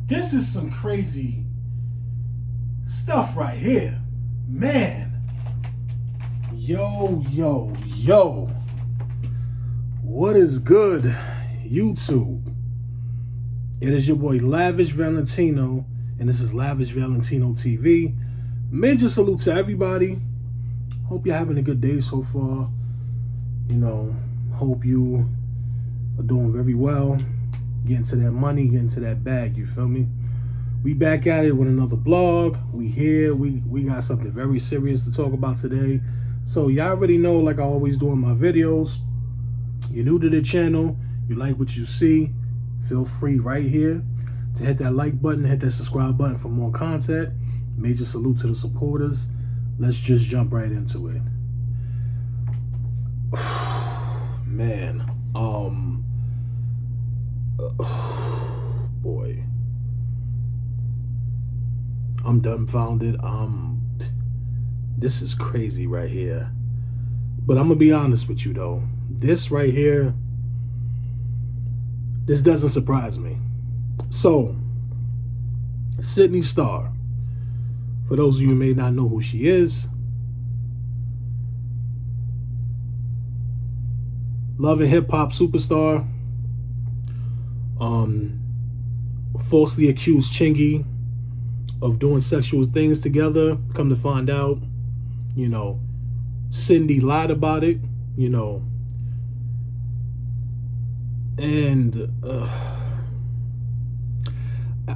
This is some crazy stuff right here. Man. Yo. What is good, YouTube? It is your boy Lavish Valentino, and this is Lavish Valentino TV. Major salute to everybody. Hope you're having a good day so far. Hope you are doing very well. Getting to that money, getting to that bag, you feel me? We back at it with another blog. We here. We got something very serious to talk about today. So y'all already know, like I always do in my videos, you're new to the channel, you like what you see, feel free right here to hit that like button, hit that subscribe button for more content. Major salute to the supporters. Let's just jump right into it. Man, boy, I'm dumbfounded. This is crazy right here. But I'm gonna be honest with you though. This right here, this doesn't surprise me. So, Sidney Starr, for those of you who may not know who she is, love and hip hop superstar, falsely accused Chingy of doing sexual things together. Come to find out, Cindy lied about it, and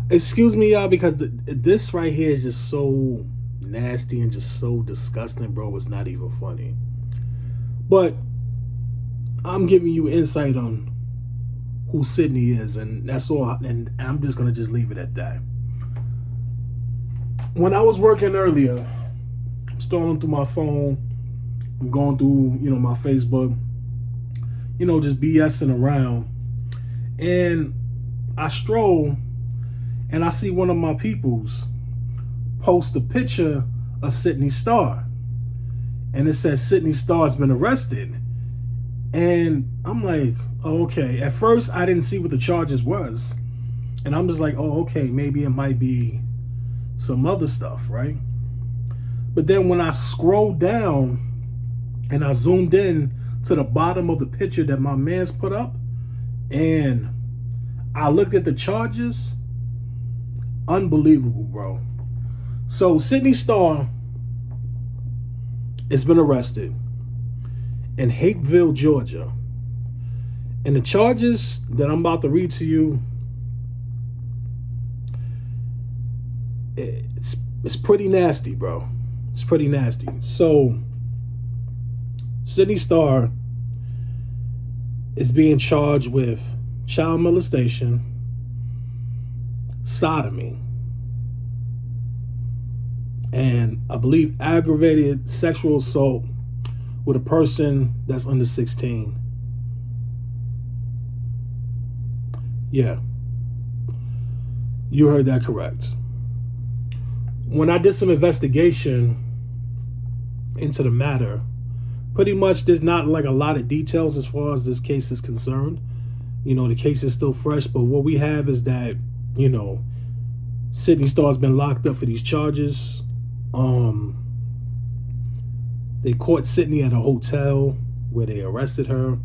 excuse me, y'all, because this right here is just so nasty and just so disgusting, bro. It's not even funny. But I'm giving you insight on who Sidney is, and that's all. And I'm just gonna just leave it at that. When I was working earlier, I'm scrolling through my phone, I'm going through, my Facebook, just BSing around, and I stroll, and I see one of my peoples post a picture of Sidney Starr, and it says Sidney Starr's been arrested. And I'm like, oh, okay. At first, I didn't see what the charges was. And I'm just like, oh, okay, maybe it might be some other stuff, right? But then when I scrolled down and I zoomed in to the bottom of the picture that my man's put up, and I looked at the charges, unbelievable, bro. So Sidney Starr has been arrested in Hapeville, Georgia. And the charges that I'm about to read to you, it's pretty nasty, bro. It's pretty nasty. So, Sidney Starr is being charged with child molestation, sodomy, and I believe aggravated sexual assault with a person that's under 16. Yeah. You heard that correct. When I did some investigation into the matter, pretty much there's not like a lot of details as far as this case is concerned. The case is still fresh, but what we have is that, Sidney Starr's been locked up for these charges. They caught Sidney at a hotel where they arrested her,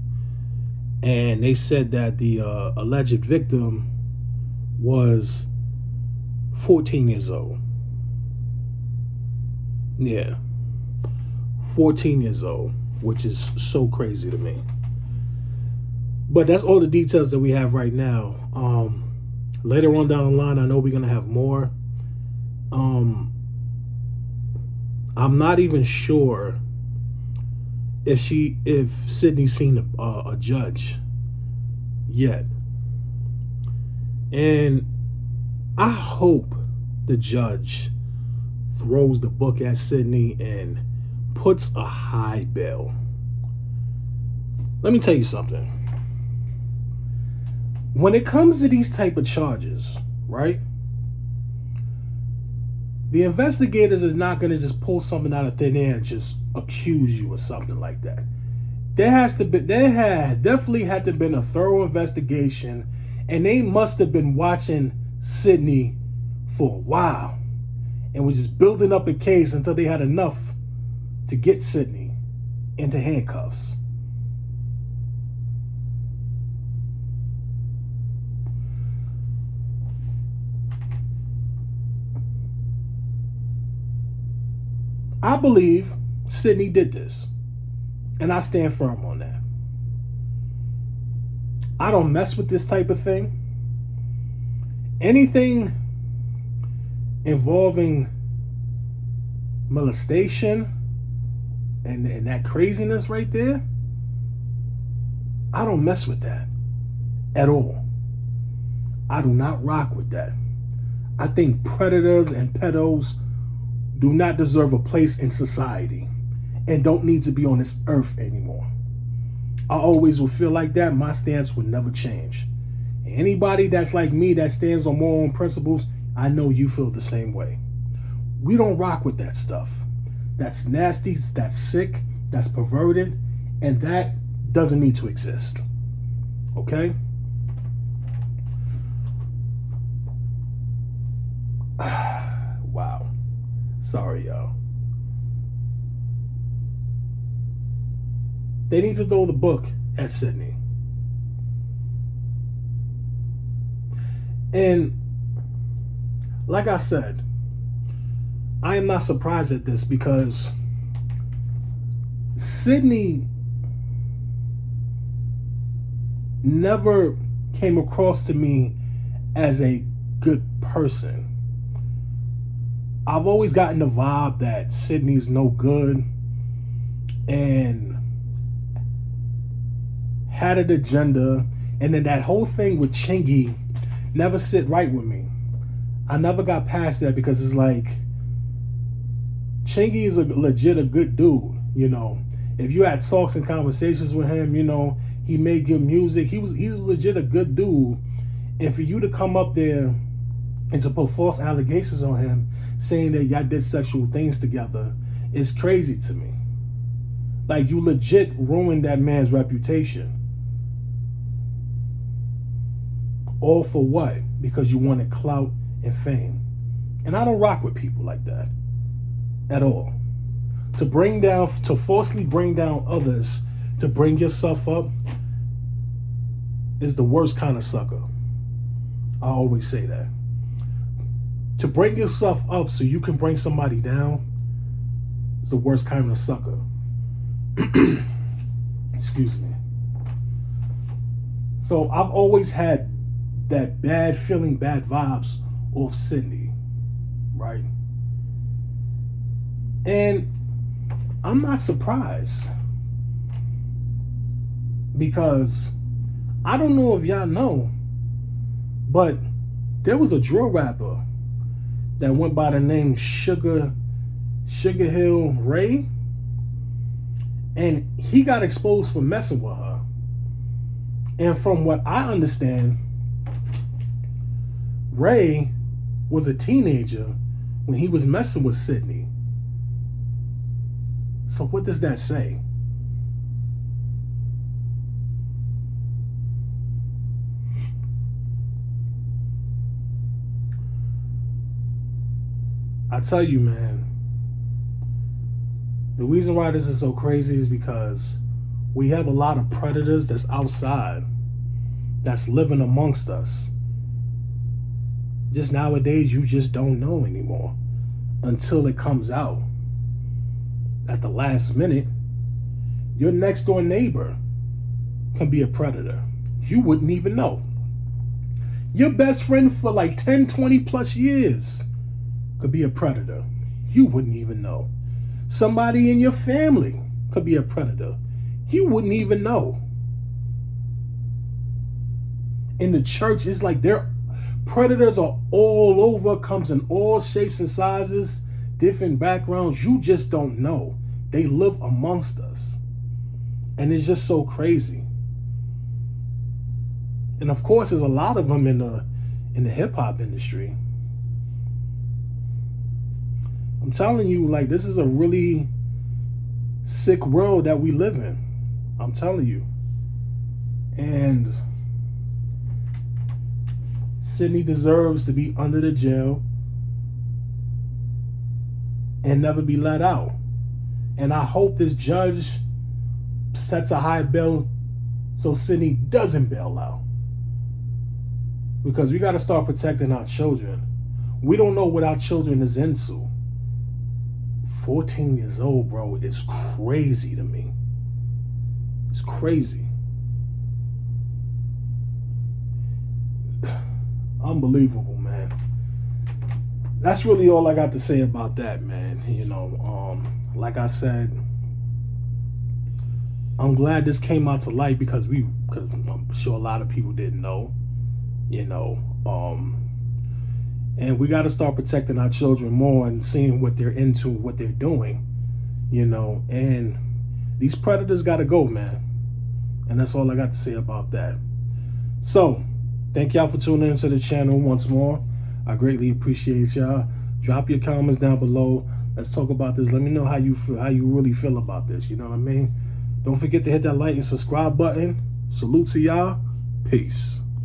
and they said that the alleged victim was 14 years old. Yeah, 14 years old, which is so crazy to me. But that's all the details that we have right now. Later on down the line, I know we're gonna have more. I'm not even sure if Sidney's seen a judge yet. And I hope the judge throws the book at Sidney and puts a high bail. Let me tell you something. When it comes to these type of charges, right? The investigators is not going to just pull something out of thin air and just accuse you of something like that. There definitely had to been a thorough investigation, and they must have been watching Sidney for a while and was just building up a case until they had enough to get Sidney into handcuffs. I believe Sidney did this, and I stand firm on that. I don't mess with this type of thing. Anything involving molestation and that craziness right there, I don't mess with that at all. I do not rock with that. I think predators and pedos do not deserve a place in society and don't need to be on this earth anymore. I always will feel like that. My stance would never change. Anybody that's like me that stands on moral principles, I know you feel the same way. We don't rock with that stuff. That's nasty, that's sick, that's perverted, and that doesn't need to exist. Okay? Wow. Sorry, y'all. They need to throw the book at Sidney. And like I said, I am not surprised at this because Sidney never came across to me as a good person. I've always gotten the vibe that Sidney's no good and had an agenda, and then that whole thing with Chingy never sit right with me. I never got past that because it's like Chingy is a good dude, you know. If you had talks and conversations with him, you know, he made good music. He's legit a good dude. And for you to come up there and to put false allegations on him, saying that y'all did sexual things together, is crazy to me. Like, you legit ruined that man's reputation. All for what? Because you wanted clout and fame. And I don't rock with people like that at all. To falsely bring down others, to bring yourself up, is the worst kind of sucker. I always say that. To bring yourself up so you can bring somebody down is the worst kind of sucker. Excuse me. So I've always had that bad feeling, bad vibes off Sidney, right? And I'm not surprised because I don't know if y'all know, but there was a drill rapper that went by the name Sugar Hill Ray, and he got exposed for messing with her. And from what I understand, Ray was a teenager when he was messing with Sidney. So what does that say? I tell you, man, the reason why this is so crazy is because we have a lot of predators that's outside, that's living amongst us. Just nowadays, you just don't know anymore until it comes out. At the last minute, your next door neighbor can be a predator. You wouldn't even know. Your best friend for like 10, 20 plus years could be a predator. You wouldn't even know. Somebody in your family could be a predator. You wouldn't even know. In the church, it's like predators are all over, comes in all shapes and sizes, different backgrounds. You just don't know. They live amongst us. And it's just so crazy. And of course, there's a lot of them in the hip-hop industry. I'm telling you, like, this is a really sick world that we live in. I'm telling you. And Sidney deserves to be under the jail and never be let out. And I hope this judge sets a high bail so Sidney doesn't bail out. Because we got to start protecting our children. We don't know what our children is into. 14 years old, bro, it's crazy to me. It's crazy. Unbelievable, man. That's really all I got to say about that, man. Like I said, I'm glad this came out to light because I'm sure a lot of people didn't know, and we got to start protecting our children more and seeing what they're into, what they're doing, and these predators got to go, man. And that's all I got to say about that. So, thank y'all for tuning into the channel once more. I greatly appreciate y'all. Drop your comments down below. Let's talk about this. Let me know how you feel, how you really feel about this. You know what I mean? Don't forget to hit that like and subscribe button. Salute to y'all. Peace.